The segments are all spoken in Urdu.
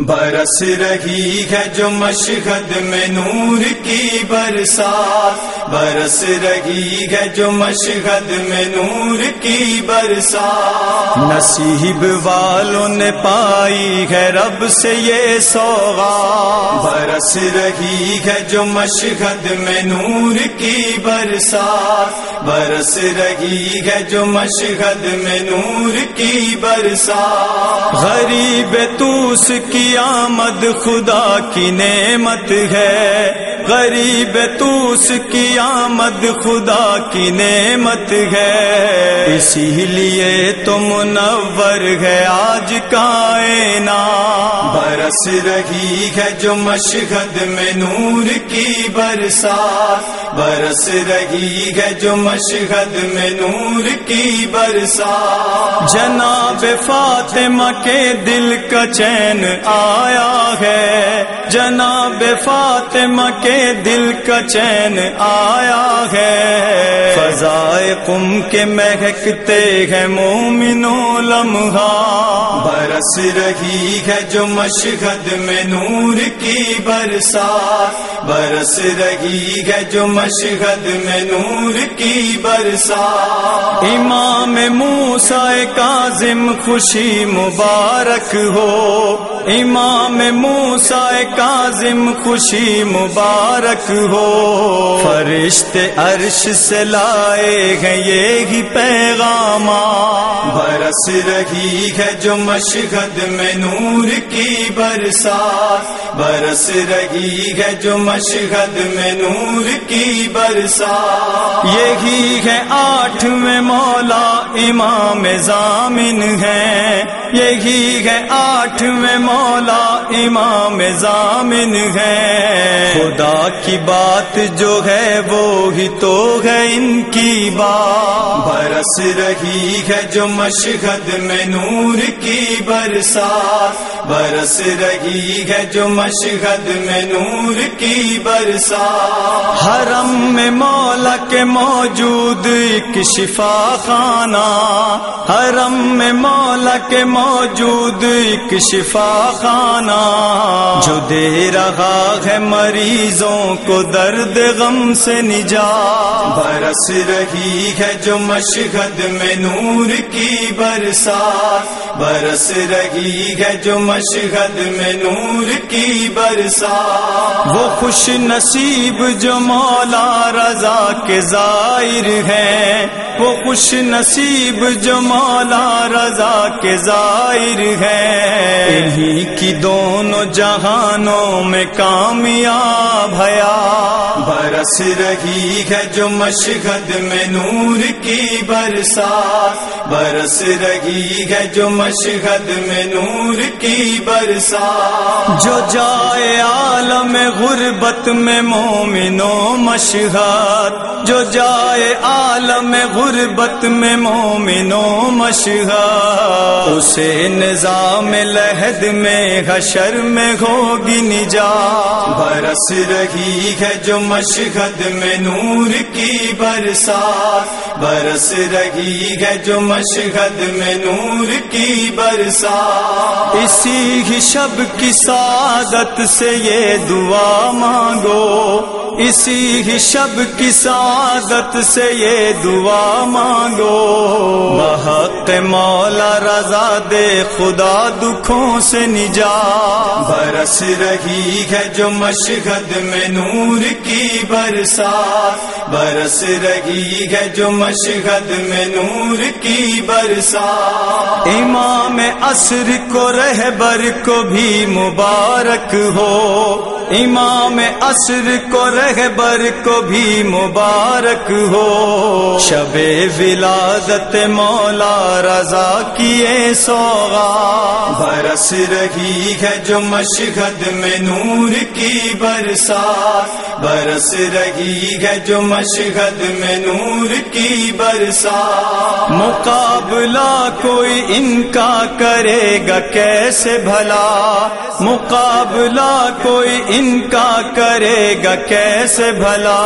برس رہی ہے جو مشہد میں نور کی برسات، برس رہی ہے جو مشہد میں نور کی برسات، نصیب والوں نے پائی ہے رب سے یہ سوغات، برس رہی ہے جو مشہد میں نور کی برسات، برس رہی ہے جو مشہد میں نور کی برسات، غریب توس کی آمد خدا کی نعمت ہے، غریب توس کی آمد خدا کی نعمت ہے، اسی لیے تو منور ہے آج کائنات، برس رہی ہے جو مشہد میں نور کی برسات، برس رہی ہے جو مشہد میں نور کی برسات، جناب فاطمہ کے دل کا چین آیا ہے، جناب فاطمہ کے دل کا چین آیا ہے، فضائے قم کے مہکتے ہیں مومنوں لمحات، برس رہی ہے جو مشہد میں نور کی برسات، برس رہی ہے جو مشہد میں نور کی برسات، امام موسیٰ کاظم خوشی مبارک ہو، امام موسیٰ کاظم خوشی مبارک ہو، فرشتے عرش سے لائے ہیں یہی پیغامات، برس رہی ہے جو مشہد میں نور کی برسات، برس رہی ہے جو مشہد میں نور کی برسات، یہی ہے 8ویں مولا امام ضامن ہے، یہی ہے 8ویں مولا امام ضامن ہے، خدا کی بات جو ہے وہی تو ہے ان کی بات، برس رہی ہے جو مشہد میں نور کی برسات، برس رہی ہے جو مشہد میں نور کی برسات، حرم میں مولا کے موجود ایک شفا خانہ، حرم میں مولا کے موجود ایک شفا خانہ، جو دے رہا ہے مریضوں کو درد غم سے نجات، برس رہی ہے جو مشہد میں نور کی برسات، برس رہی ہے جو مشہد میں نور کی برسات، وہ خوش نصیب جو مولا رضا کے زائر ہیں، وہ خوش نصیب جو مولا رضا کے زائر ہیں، انہی کی دونوں جہانوں میں کامیاب حیات، برس رہی ہے جو مشہد میں نور کی برسات، برس رہی ہے جو مشہد میں نور کی برسات، جو جائے عالم غربت میں مومنوں مشہد، جو جائے عالم غربت میں مومنوں مشہد، اسے نظام لحد میں حشر میں ہوگی نجات، برس رہی ہے جو مشہد میں نور کی برسات، برس رہی ہے جو مشہد میں نور کی برسات، اسی ہی شب کی سعادت سے یہ دعا مانگو، اسی ہی شب کی سعادت سے یہ دعا مانگو، بحق مولا رضا دے خدا دکھوں سے نجات، برس رہی ہے جو مشہد میں نور کی برسات، برس رہی ہے جو مشہد میں نور کی برسات، امام عصر کو رہبر کو بھی مبارک ہو، امام عصر کو رہبر کو بھی مبارک ہو، شب ولادت مولا رضا کیے سوغات، برس رہی ہے جو مشہد میں نور کی برسات، برس رہی ہے جو مشہد میں نور کی برسات، مقابلہ کوئی ان کا کرے گا کیسے بھلا، مقابلہ کوئی ان کا کرے گا کیسے بھلا؟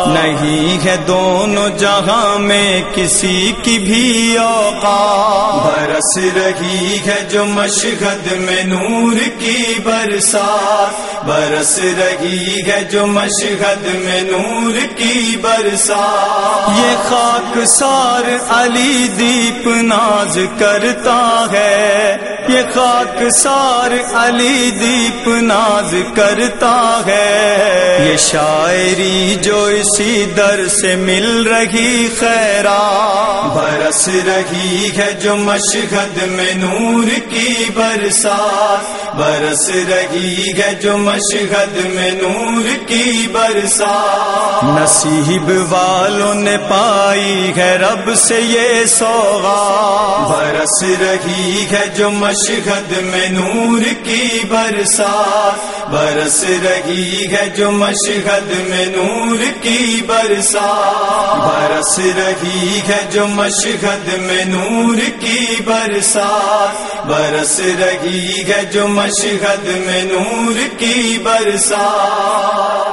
نہیں ہے دونوں جہاں میں کسی کی بھی اوقات، برس رہی ہے جو مشہد میں نور کی برسات، برس رہی ہے جو مشہد میں نور کی برسات۔ یہ خاک سار علی دیپ ناز کرتا ہے، یہ خاک سار علی دیپ ناز کرتا ہے، یہ شاعری جو اسی در سے مل رہی خیرات، برس رہی ہے جو مشہد میں نور کی برسات، برس رہی ہے جو مشہد میں نور کی برسات۔ نصیب والوں نے پائی ہے رب سے یہ سوغات، برس رہی ہے جو مشہد میں نور کی برسات، برس رہی ہے جو مشہد میں نور کی برسات، برس رہی ہے جو مشہد میں نور کی برسات، برس رہی ہے جو مشہد میں نور کی برسات۔